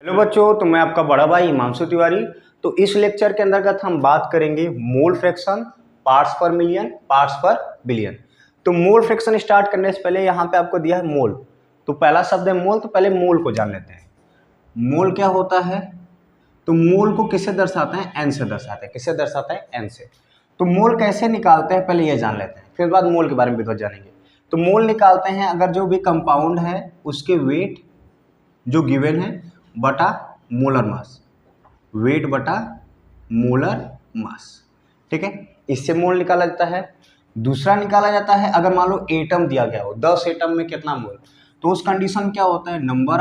Hello बच्चों, तो मैं आपका बड़ा भाई हिमांशु तिवारी। तो इस लेक्चर के अंतर्गत हम बात करेंगे मोल फ्रैक्शन, पार्ट्स पर मिलियन, पार्ट्स पर बिलियन। तो मोल फ्रैक्शन स्टार्ट करने से पहले यहाँ पे आपको दिया है मोल। तो पहला शब्द है मोल, तो पहले मोल को जान लेते हैं। मोल क्या होता है? तो मोल को किससे दर्शाते हैं? एन से दर्शाते हैं। किससे दर्शाते हैं? एन से। तो मोल कैसे निकालते हैं पहले ये जान लेते हैं, फिर बाद मोल के बारे में भी जानेंगे। तो मोल निकालते हैं अगर जो भी कंपाउंड है उसके वेट जो गिवन है बटा मोलर मास, वेट बटा मोलर मास। ठीक है, इससे मोल निकाला जाता है। दूसरा निकाला जाता है अगर मान लो एटम दिया गया हो, 10 एटम में कितना मोल, तो उस कंडीशन क्या होता है? नंबर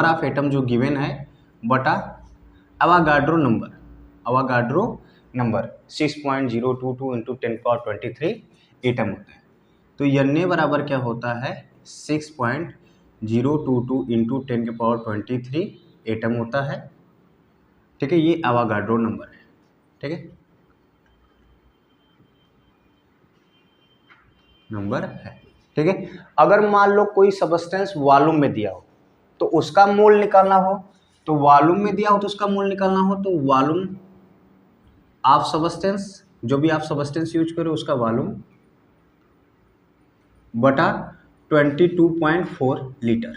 ऑफ एटम जो गिवन है बटा अवागाड्रो नंबर 6.022 इंटू 10⁻23 एटम होता है। तो Na बराबर क्या होता है? 6.022 इंटू 10⁻23 एटम होता है। ठीक है, ये अवागाड्रो नंबर है। ठीक है, नंबर है। ठीक है, अगर मान लो कोई सबस्टेंस वॉल्यूम में दिया हो तो उसका मोल निकालना हो, तो वॉल्यूम में दिया हो तो उसका मोल निकालना हो, तो वॉल्यूम ऑफ सबस्टेंस, जो भी आप सबस्टेंस यूज करो उसका वॉल्यूम बटा 22.4 लीटर।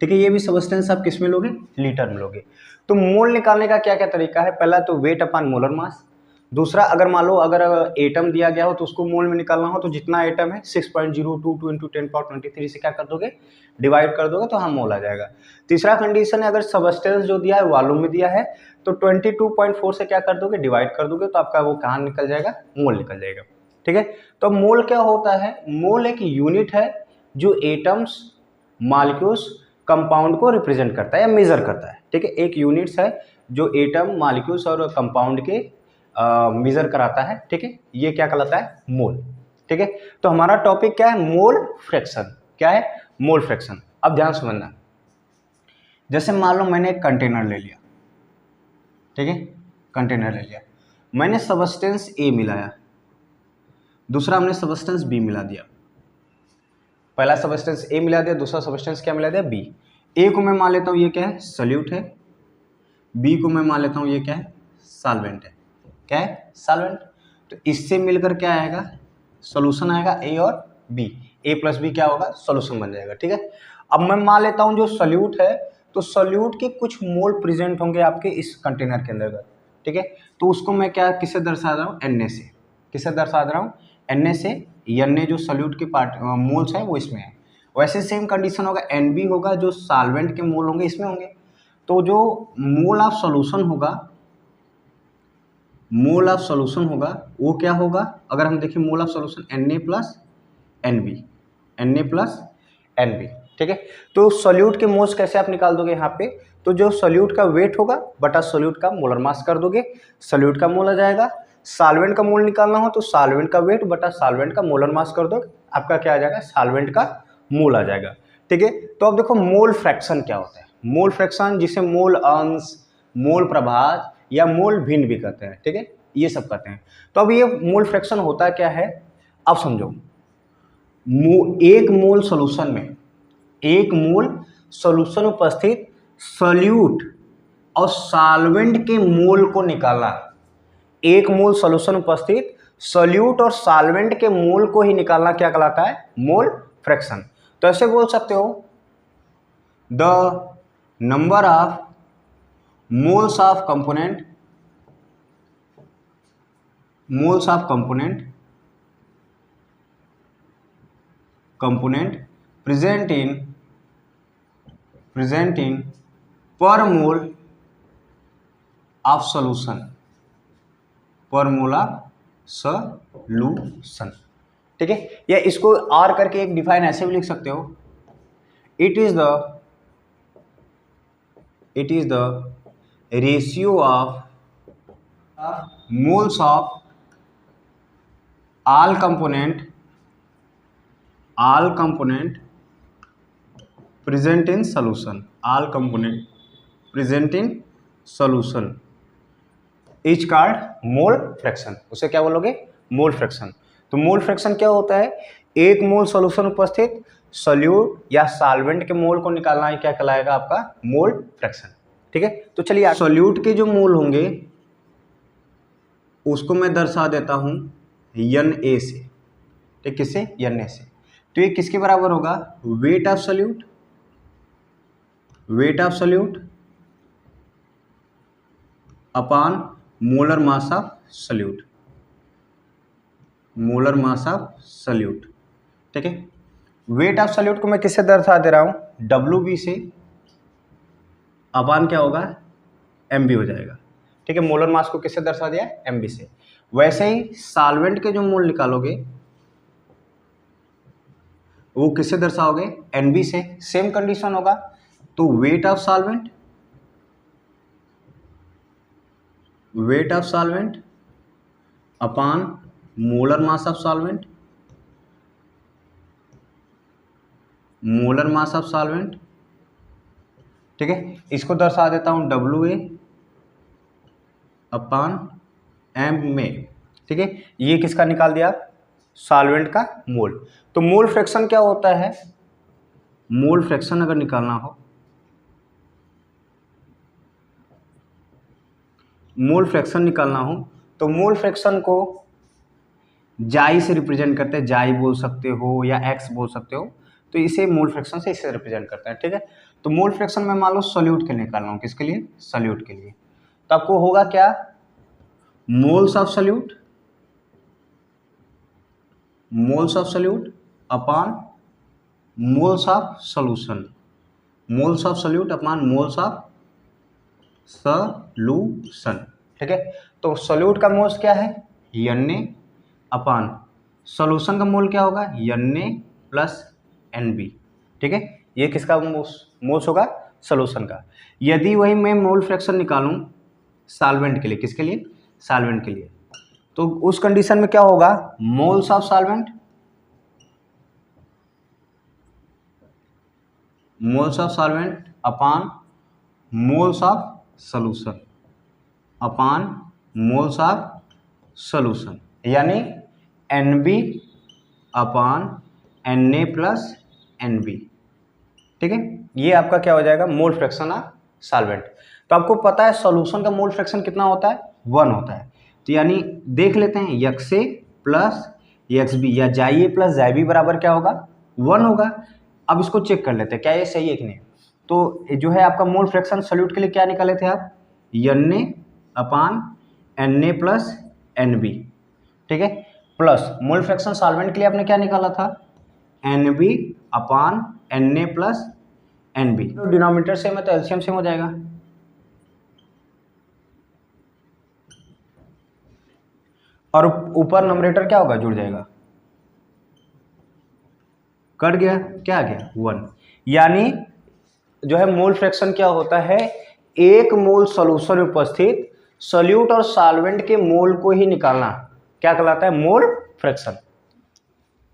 ठीक है, ये भी सबस्टेंस आप किस में लोगे? लीटर में लोगे। तो मोल निकालने का क्या क्या तरीका है? पहला तो वेट अपान मोलर मास। दूसरा, अगर मान लो अगर एटम दिया गया हो तो उसको मोल में निकालना हो, तो जितना एटम है 6.022 इंटू 10⁻23 से क्या कर दोगे? डिवाइड कर दोगे, तो हाँ मोल आ जाएगा। तीसरा कंडीशन है अगर सबस्टेंस जो दिया है वॉल्यूम में दिया है तो 22.4 से क्या कर दोगे? डिवाइड कर दोगे, तो आपका वो कहाँ निकल जाएगा? मोल निकल जाएगा। ठीक है, तो मोल क्या होता है? मोल एक यूनिट है जो एटम्स, मॉलिक्यूल्स, कंपाउंड को रिप्रेजेंट करता है या मेजर करता है। ठीक है, एक यूनिट्स है जो एटम, मॉलिक्यूल्स और कंपाउंड के मेजर कराता है। ठीक है, ये क्या कहलाता है? मोल। ठीक है, तो हमारा टॉपिक क्या है? Mole fraction. क्या है? Mole fraction. अब ध्यान समझना, जैसे मान लो मैंने एक कंटेनर ले लिया। ठीक है, कंटेनर ले लिया, मैंने सबस्टेंस ए मिलाया, दूसरा हमने सबस्टेंस बी मिला दिया। पहला सबस्टेंस ए मिला दिया, दूसरा सबस्टेंस क्या मिला दिया? बी। ए को मैं मान लेता हूँ ये क्या है? सॉल्यूट है। बी को मैं मान लेता हूँ ये क्या है? सॉल्वेंट है। क्या है? सॉल्वेंट। तो इससे मिलकर क्या आएगा? सॉल्यूशन आएगा, ए और बी। ए प्लस बी क्या होगा? सॉल्यूशन बन जाएगा। ठीक है, अब मैं मान लेता हूँ जो सॉल्यूट है, तो सॉल्यूट के कुछ मोल प्रेजेंट होंगे आपके इस कंटेनर के अंदर। ठीक है, तो उसको मैं क्या किससे दर्शा रहा हूँ? Na से। किससे दर्शा रहा हूँ? Na से। Na जो सॉल्यूट के पार्ट मोल्स हैं वो इसमें है। वैसे सेम कंडीशन होगा, Nb होगा, जो सॉल्वेंट के मोल होंगे इसमें होंगे। तो जो मोल ऑफ सॉल्यूशन होगा वो क्या होगा? अगर हम देखें mole of solution Na plus Nb। ठीक है, तो सॉल्यूट के मोल्स कैसे आप निकाल दोगे यहाँ पे? तो जो सॉल्यूट का वेट होगा बटा सॉल्यूट का मोलर मास कर दोगे, सॉल्यूट का मोल आ जाएगा। सॉल्वेंट का मोल निकालना हो तो सॉल्वेंट का वेट बटा सॉल्वेंट का मोलर मास कर दो, आपका क्या आ जाएगा? सॉल्वेंट का मोल आ जाएगा। ठीक है, तो अब देखो मोल फ्रैक्शन क्या होता है। मोल फ्रैक्शन जिसे मोल अंश, मोल प्रभाज या मोल भिन्न भी कहते हैं। ठीक है, ये सब कहते हैं। तो अब ये मोल फ्रैक्शन होता क्या है अब समझो। एक मोल सॉल्यूशन उपस्थित सॉल्यूट और सॉल्वेंट के मोल को निकालना। एक मोल सॉल्यूशन उपस्थित सॉल्यूट और सॉल्वेंट के मोल को ही निकालना क्या कहलाता है? Mole fraction. तो ऐसे बोल सकते हो, the number of moles of component present in per mole of solution। ठीक है, या इसको R करके एक डिफाइन ऐसे भी लिख सकते हो, it is the ratio of moles of all component present in solution is called mole fraction. उसे क्या बोलोगे? Mole fraction. तो मोल फ्रैक्शन क्या होता है? एक मोल सॉल्यूशन उपस्थित सॉल्यूट या सॉल्वेंट के मोल को निकालना है, क्या कहलाएगा आपका मोल फ्रैक्शन। ठीक है, तो चलिए सॉल्यूट के जो मोल होंगे उसको मैं दर्शा देता हूं Na से। ठीक, किससे? Na से। तो ये किसके बराबर होगा? Weight of solute, weight of solute upon molar mass of solute, molar mass of solute. ठीक है, वेट ऑफ सॉल्यूट को मैं किससे दर्शा दे रहा हूं? WB से, अपॉन क्या होगा? MB हो जाएगा। ठीक है, मोलर मास को किससे दर्शा दिया? MB से। वैसे ही सॉल्वेंट के जो मोल निकालोगे वो किससे दर्शाओगे? NB से। सेम कंडीशन होगा, तो weight of solvent, weight of solvent upon molar mass of solvent, molar mass of solvent. ठीक है, इसको दर्शा देता हूं WA अपॉन M में। ठीक है, ये किसका निकाल दिया? सॉल्वेंट का मोल। तो मोल फ्रैक्शन क्या होता है? मोल फ्रैक्शन अगर निकालना हो, मोल फ्रैक्शन निकालना हो तो मोल फ्रैक्शन को जाई से रिप्रेजेंट करते हैं, जाई बोल सकते हो या एक्स बोल सकते हो। तो इसे मोल फ्रैक्शन से इससे रिप्रेजेंट करते हैं। ठीक है, तो मोल फ्रैक्शन में मान लो सॉल्यूट के लिए निकालना हो, किसके लिए? सॉल्यूट के लिए। तो आपको होगा क्या? Moles of solute, moles of solute upon moles of solution, moles of solute upon moles of solution. ठीक है, तो सॉल्यूट का मोल्स क्या है? Na अपॉन सॉल्यूशन का मोल क्या होगा? Na plus NB। ठीक है, ये किसका मोल्स होगा? सॉल्यूशन का। यदि वही मैं मोल फ्रैक्शन निकालूं सॉल्वेंट के लिए, किसके लिए? सॉल्वेंट के लिए, तो उस कंडीशन में क्या होगा? Moles of solvent, moles of solvent upon moles of solution, upon moles of solution, यानी NB upon Na plus NB। ठीक है, ये आपका क्या हो जाएगा? Mole fraction of solvent. तो आपको पता है सॉल्यूशन का मोल फ्रैक्शन कितना होता है? 1 होता है। तो यानी देख लेते हैं XA प्लस XB या JA प्लस JB बराबर क्या होगा? 1 होगा। अब इसको चेक कर लेते हैं क्या ये सही है कि नहीं। तो जो है आपका मोल फ्रैक्शन सॉल्यूट के लिए क्या निकाले थे आप? Na upon Na plus NB। ठीक है, प्लस मोल फ्रैक्शन सॉल्वेंट के लिए आपने क्या निकाला था? NB upon Na plus NB। तो डिनोमिनेटर सेम है तो एलसीएम सेम हो जाएगा। और ऊपर नंबरेटर क्या होगा? जुड़ जाएगा। कट गया, क्या आ गया? 1। यानी जो है मोल फ्रैक्शन क्या होता है? एक मोल सॉल्यूशन में उपस्थित सॉल्यूट और सॉल्वेंट के मोल को ही निकालना क्या कहलाता है? Mole fraction.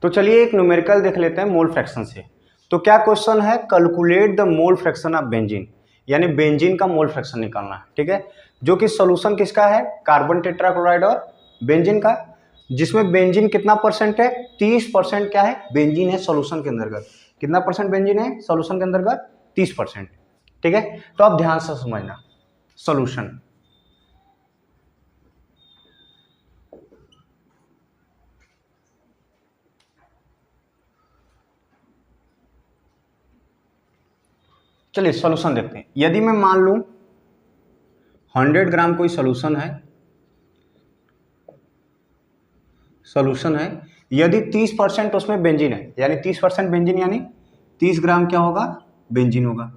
तो चलिए एक न्यूमेरिकल देख लेते हैं मोल फ्रैक्शन से। तो क्या क्वेश्चन है? Calculate the mole fraction of benzene, यानी बेंजीन का मोल फ्रैक्शन निकालना है। ठीक है, जो कि सॉल्यूशन किसका है? कार्बन टेट्राक्लोराइड और बेंजीन का, जिसमें बेंजीन कितना परसेंट है? 30% क्या है? बेंजीन है सॉल्यूशन के अंतर्गत। कितना परसेंट बेंजीन है सॉल्यूशन के अंतर्गत? 30%। ठीक है, तो आप ध्यान से समझना। सॉल्यूशन, चलिए सॉल्यूशन देखते हैं। यदि मैं मान लूं 100 ग्राम कोई सॉल्यूशन है, सॉल्यूशन है, यदि 30% उसमें बेंजीन है, यानी 30% बेंजीन, यानी 30 ग्राम क्या होगा? बेंजीन होगा।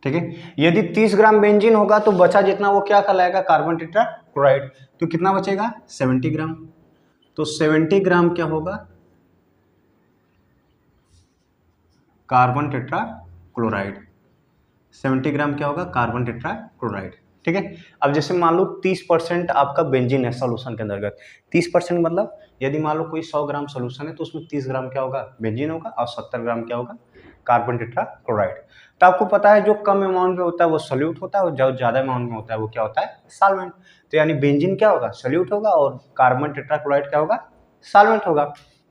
ठीक है, यदि 30 ग्राम बेंजीन होगा तो बचा जितना वो क्या कहलाएगा? Carbon tetrachloride. तो कितना बचेगा? 70 ग्राम। तो 70 ग्राम क्या होगा? Carbon tetrachloride. 70 ग्राम क्या होगा? Carbon tetrachloride. ठीक है, अब जैसे मान लो 30% आपका बेंजीन है सॉल्यूशन के अंतर्गत। 30% मतलब यदि मान लो कोई 100 ग्राम सॉल्यूशन है तो उसमें 30 ग्राम क्या होगा? बेंजीन होगा, और 70 ग्राम क्या होगा? Carbon tetrachloride. तो आपको पता है जो कम अमाउंट में होता है वो सॉल्यूट होता है, और जो ज़्यादा अमाउंट में होता है वो क्या होता है? सॉल्वेंट। तो यानी बेंजीन क्या होगा? सॉल्यूट होगा, और कार्बन टेट्राक्लोराइड क्या होगा? सॉल्वेंट होगा।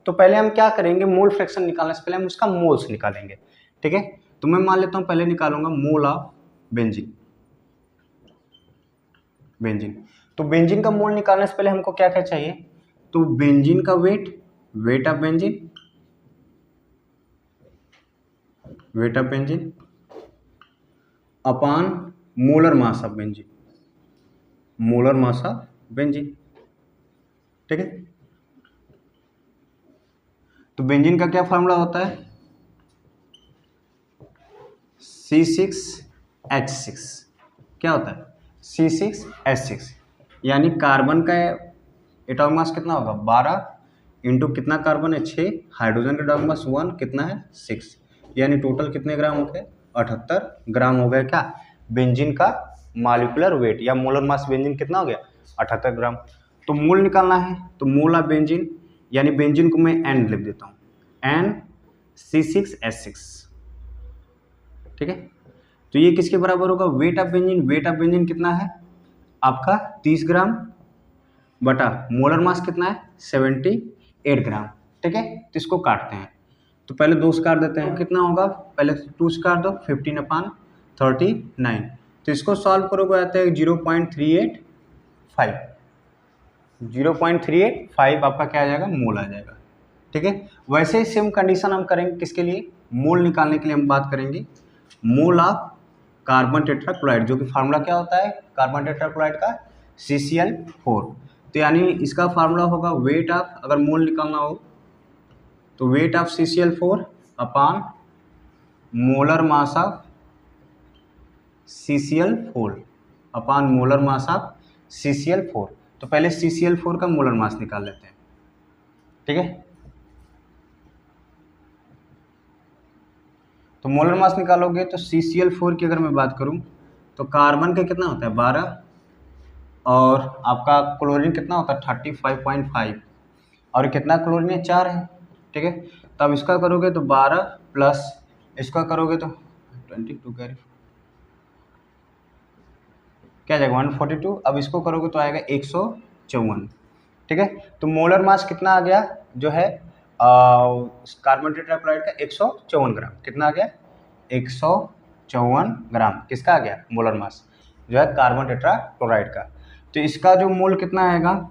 तो पहले हम क्या करेंगे, मोल फ्रैक्शन निकालने से पहले हम उसका मोल्स निकालेंगे। ठीक है, तो मैं मान लेता हूँ पहले निकालूंगा मोल ऑफ बेंजीन। तो बेंजीन का मोल निकालने से पहले हमको क्या क्या चाहिए, तो बेंजीन का weight of benzene upon molar mass of benzene. ठीक है, तो बेंजीन का क्या फार्मूला होता है, C6H6। क्या होता है, C6H6, यानी कार्बन का एटॉमिक मास कितना होगा 12 इंटू कितना कार्बन है 6, हाइड्रोजन का एटॉमिक मास 1 कितना है 6, यानी टोटल कितने ग्राम हो गए 78 ग्राम हो गए क्या बेंजीन का मॉलिक्यूलर वेट या मोलर मास बेंजीन कितना हो गया 78 ग्राम। तो मोल निकालना है, तो मोल ऑफ बेंजीन, यानी बेंजीन को मैं N लिख देता हूँ, NC6H6। ठीक है, तो ये किसके बराबर होगा, वेट ऑफ बेंजीन कितना है आपका 30 ग्राम बटा मोलर मास कितना है 78 ग्राम। ठीक है, तो इसको काटते हैं, तो पहले 2 से काट देते हैं, कितना होगा, पहले 2 से काट दो 15/39, तो इसको सॉल्व करोगे आता है 0.385 आपका क्या आ जाएगा, मोल आ जाएगा। ठीक है, वैसे ही सेम कंडीशन हम करेंगे किसके लिए, मोल निकालने के लिए हम बात करेंगे मोल ऑफ कार्बन टेट्राक्लोराइड, जो कि फार्मूला क्या होता है कार्बन टेट्राक्लोराइड का CCl4। तो यानी इसका फार्मूला होगा वेट ऑफ, अगर मोल निकालना हो तो weight of CCl4 upon molar mass of CCl4 upon molar mass of CCl4। तो पहले CCl4 का मोलर मास निकाल लेते हैं। ठीक है, तो मोलर मास निकालोगे तो CCl4 की अगर मैं बात करूं तो कार्बन का कितना होता है 12 और आपका क्लोरीन कितना होता है 35.5 और कितना क्लोरीन है 4 है। ठीक है, तब इसका करोगे तो 12 प्लस इसका करोगे तो 22 कैरी क्या जाएगा 142, अब इसको करोगे तो आएगा 154। ठीक है, तो मोलर मास कितना आ गया जो है कार्बन टेट्राक्लोराइड का 154 ग्राम, कितना आ गया 154 ग्राम किसका आ गया मोलर मास जो है कार्बन टेट्राक्लोराइड का। तो इसका जो मोल कितना आएगा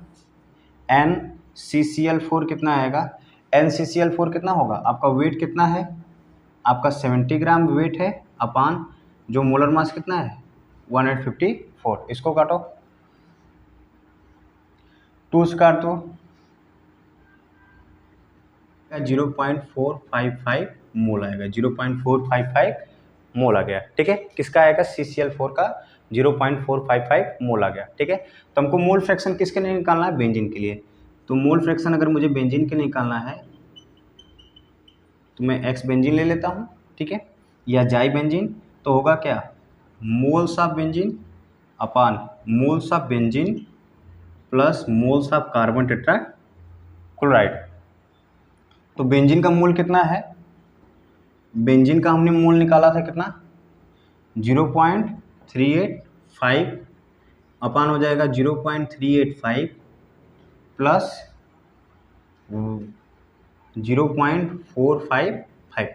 NCCl4 कितना आएगा, NCCl4 कितना होगा आपका वेट कितना है आपका 70 ग्राम वेट है अपान जो मोलर मास कितना है 154, इसको काटो 2 से काट दो 0.455 मोल आएगा, 0.455 मोल आ गया। ठीक है, किसका आएगा CCl4 का 0.455 मोल आ गया। ठीक है, तो हमको मोल फ्रैक्शन किसके लिए निकालना है बेंजीन के लिए, तो मोल फ्रैक्शन अगर मुझे बेंजीन के लिए निकालना है तो मैं एक्स बेंजीन ले लेता हूँ। ठीक है, या जाई बेंजीन, तो होगा क्या moles of benzene upon moles of benzene plus moles of carbon tetrachloride. तो बेंजीन का मोल कितना है, बेंजीन का हमने मोल निकाला था कितना 0.385 अपान हो जाएगा 0.385 प्लस 0.455।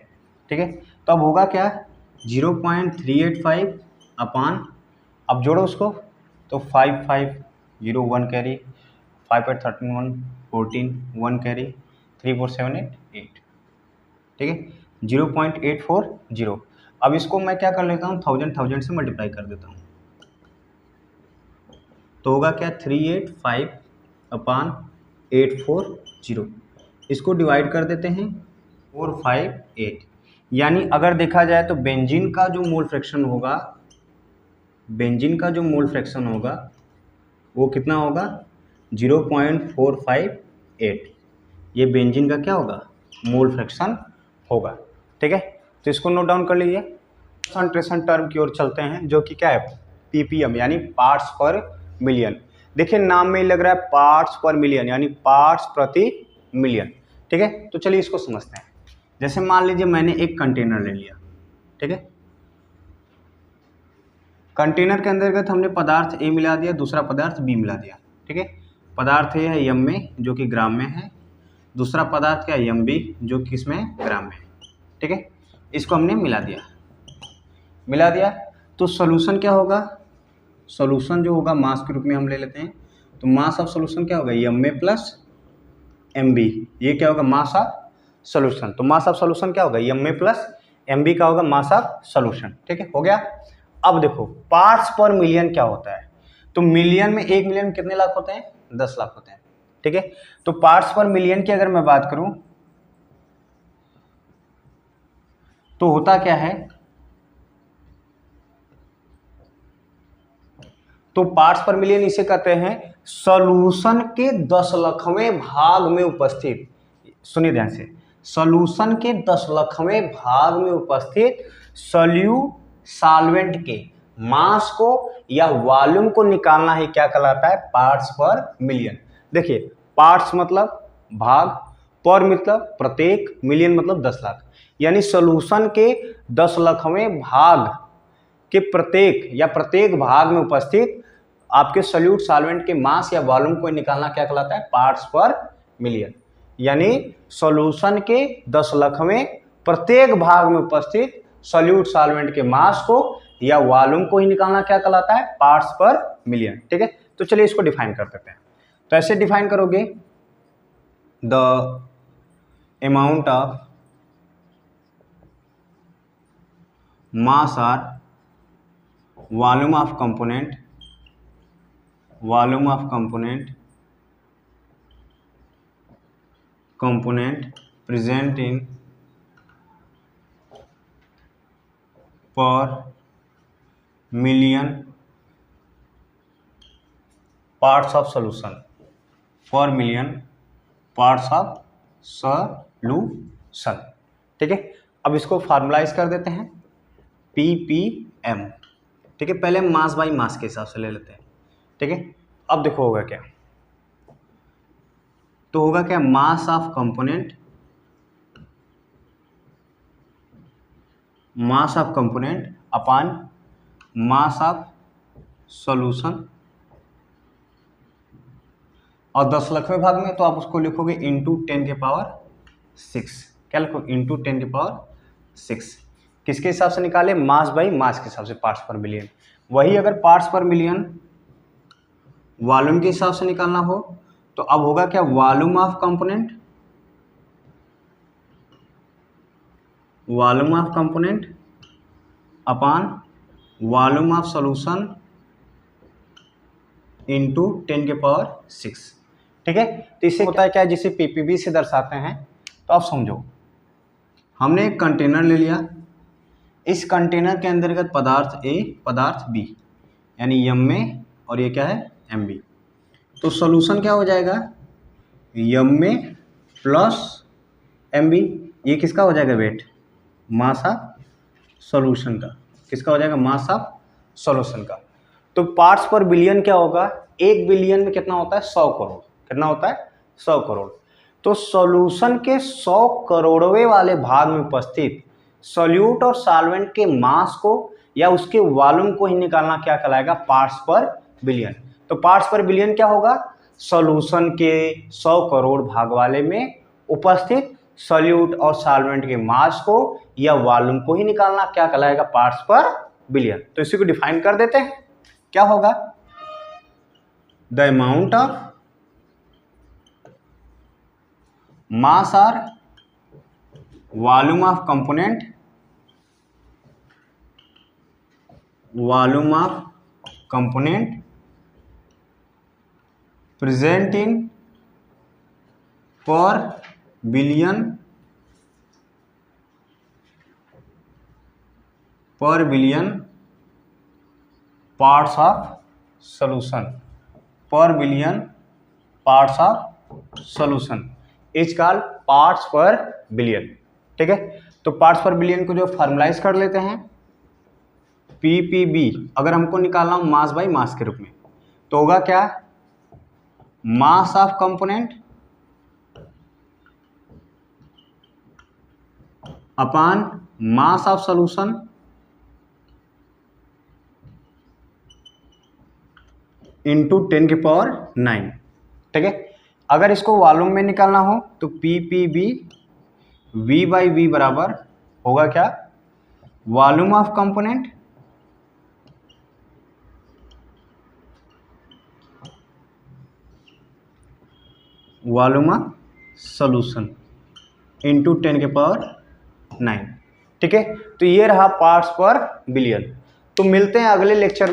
ठीक है, तो अब होगा क्या 0.385 अपान, अब जोड़ो उसको तो 5501 कैरी 5 8 13 1 14 1 कैरी 3 4 7 8 8। ठीक है, 0.840। अब इसको मैं क्या कर लेता हूँ 1000 से मल्टीप्लाई कर देता हूँ, तो होगा क्या 385 अपान 840, इसको डिवाइड कर देते हैं 458। यानी अगर देखा जाए तो बेंजीन का जो मोल फ्रैक्शन होगा, बेंजीन का जो मोल फ्रैक्शन होगा वो कितना होगा 0.458, ये बेंजीन का क्या होगा मोल फ्रैक्शन होगा। ठीक है, तो इसको नोट डाउन कर लीजिए। कंसंट्रेशन टर्म की ओर चलते हैं जो कि क्या है ppm यानी पार्ट्स पर मिलियन। देखिए नाम में ही लग रहा है पार्ट्स पर मिलियन यानी पार्ट्स प्रति मिलियन। ठीक है, तो चलिए इसको समझते हैं। जैसे मान लीजिए मैंने एक कंटेनर ले लिया, ठीक है, कंटेनर के अंतर्गत हमने पदार्थ A मिला दिया, दूसरा पदार्थ B मिला दिया। ठीक है, पदार्थ A है m में जो कि ग्राम में है दूसरा पदार्थ क्या है MB, जो कि इसमें ग्राम में है। ठीक है, इसको हमने मिला दिया तो सोल्यूशन क्या होगा, सोल्यूशन जो होगा मास के रूप में हम ले लेते हैं, तो मास ऑफ सोल्यूशन क्या होगा MA प्लस MB, ये क्या होगा मास ऑफ सोल्यूशन। तो मास ऑफ सोल्यूशन क्या होगा MA प्लस MB का होगा मास ऑफ सोल्यूशन। ठीक है, हो गया। अब देखो पार्ट्स पर मिलियन क्या होता है, तो मिलियन में 1 मिलियन में कितने लाख होते हैं 10 लाख होते हैं। ठीक है, तो पार्ट्स पर मिलियन की अगर मैं बात करूं तो होता क्या है, तो पार्ट्स पर मिलियन इसे कहते हैं सॉल्यूशन के 10,00,000वें भाग में उपस्थित, सुनिए ध्यान से, सॉल्यूशन के 10,00,000वें भाग में उपस्थित सॉल्यूट सॉल्वेंट के मास को या वॉल्यूम को निकालना ही क्या कहलाता है पार्ट्स पर मिलियन। देखिए पार्ट्स मतलब भाग, पर मतलब प्रत्येक, मिलियन मतलब 10 लाख, यानी सॉल्यूशन के 10,00,000वें भाग के प्रत्येक भाग में उपस्थित आपके सॉल्यूट सॉल्वेंट के मास या वॉल्यूम को निकालना क्या कहलाता है पार्ट्स पर मिलियन। यानी सॉल्यूशन के 10,00,000वें प्रत्येक भाग में उपस्थित सॉल्यूट सॉल्वेंट के मास को या वॉल्यूम को ही निकालना क्या कहलाता है पार्ट्स पर मिलियन। ठीक है, तो चलिए इसको डिफाइन कर देते हैं। तो ऐसे डिफाइन करोगे, the amount of mass or volume of component present in per million parts of solution, per million parts of solution। ठीक है, अब इसको फॉर्मुलाइज कर देते हैं ppm। ठीक है, पहले मास बाई मास के हिसाब से ले लेते हैं। ठीक है, अब देखो होगा क्या, तो होगा क्या mass of component upon mass of solution, और 10,00,000वें भाग में तो आप उसको लिखोगे इंटू 10⁶। क्या लिखो इंटू 10⁶। किसके हिसाब से निकाले मास बाई मास के हिसाब से, पार्ट्स पर मिलियन। वही अगर पार्ट्स पर मिलियन वॉल्यूम के हिसाब से निकालना हो तो अब होगा क्या volume of component upon volume of solution into 10⁶। ठीक है, तो इससे होता है क्या, जिसे पीपीबी से दर्शाते हैं। तो आप समझो, हमने एक कंटेनर ले लिया, इस कंटेनर के अंतर्गत पदार्थ A पदार्थ B, यानी MA और ये क्या है MB। तो सॉल्यूशन क्या हो जाएगा MA प्लस MB, ये किसका हो जाएगा वेट मास ऑफ सॉल्यूशन का, किसका हो जाएगा मास ऑफ सॉल्यूशन का। तो पार्ट्स पर बिलियन क्या होगा, 1 बिलियन में कितना होता है 100 करोड़, कितना होता है 100 करोड़। तो सॉल्यूशन के 100 करोड़वें वाले भाग में उपस्थित सॉल्यूट और सॉल्वेंट के मास को या उसके वॉल्यूम को ही निकालना क्या कहलाएगा पार्ट्स पर बिलियन। तो पार्ट्स पर बिलियन क्या होगा, सॉल्यूशन के 100 करोड़ भाग वाले में उपस्थित सॉल्यूट और सॉल्वेंट के मास को या वॉल्यूम को ही निकालना क्या कहलाएगा पार्ट्स पर बिलियन। तो इसी को डिफाइन कर देते हैं, क्या होगा the amount of mass or volume of component present in per billion parts of solution, per billion parts of solution is called parts per billion. ठीक है, तो पार्ट्स पर बिलियन को जो फॉर्मुलाइज कर लेते हैं पीपीबी, अगर हमको निकालना हो मास बाई मास के रूप में तो होगा क्या mass of component upon mass of solution into 10⁹। ठीक है, अगर इसको वॉल्यूम में निकालना हो तो PPB V/V बराबर होगा क्या, volume of component volume of solution into 10⁹ 9। ठीक है, तो ये रहा पार्ट्स पर बिलियन। तो मिलते हैं अगले लेक्चर